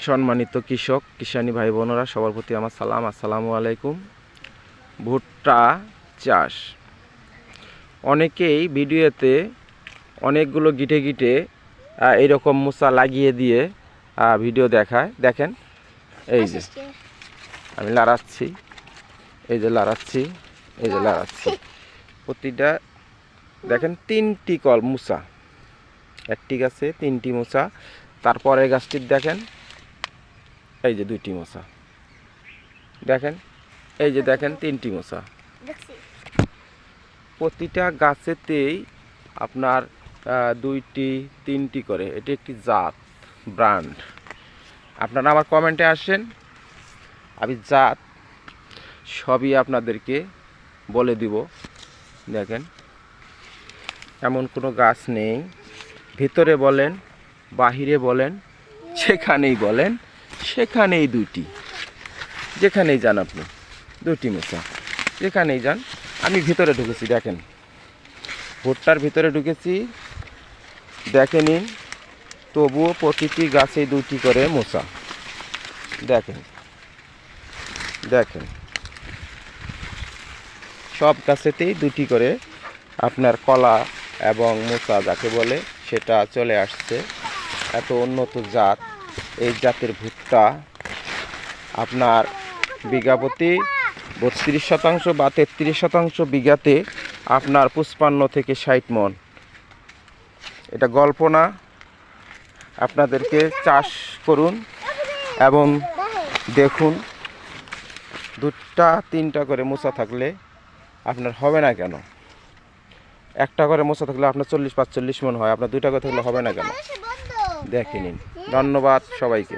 সম্মানিত কৃষক কিষানী ভাই বোনেরা, সবার প্রতি আমার সালাম, আসসালামু আলাইকুম। ভুট্টা চাষ, অনেকেই ভিডিওতে অনেকগুলো গিটে গিটে এইরকম মোচা লাগিয়ে দিয়ে ভিডিও দেখায়। দেখেন, এই যে আমি লাড়াচ্ছি, এই যে লাড়াচ্ছি, এই যে লাড়াচ্ছি, প্রতিটা দেখেন 3টি কল মোচা, একটি গাছে 3টি মোচা। তারপরে গাছটির দেখেন, এই যে 2টি মোচা, দেখেন এই যে দেখেন 3টি মোচা। প্রতিটা গাছেতেই আপনার 2টি 3টি করে, এটি একটি জাত, ব্র্যান্ড। আপনারা আমার কমেন্টে আসেন, আমি জাত সবই আপনাদেরকে বলে দিব। দেখেন, এমন কোনো গাছ নেই, ভিতরে বলেন বাহিরে বলেন, যেখানেই বলেন সেখানেই 2টি, যেখানেই যান আপনি 2টি মোচা, যেখানেই যান। আমি ভিতরে ঢুকেছি, দেখেন ভুট্টার ভিতরে ঢুকেছি, দেখে নিন। তবুও প্রতিটি গাছে 2টি করে মোচা, দেখেন দেখেন সব গাছেতেই 2টি করে আপনার কলা এবং মোচা যাকে বলে সেটা চলে আসছে। এত উন্নত জাত, এই জাতের ভুট্টা আপনার বিঘা প্রতি 32% বা 33% বিঘাতে আপনার 55 থেকে 60 মণ। এটা গল্প না, আপনাদেরকে চাষ করুন এবং দেখুন। 2টা 3টা করে মোচা থাকলে আপনার হবে না কেন? একটা করে মোচা থাকলে আপনার 40-45 মণ হয়, আপনার 2টা করে থাকলে হবে না কেন? দেখে নিন। ধন্যবাদ সবাইকে।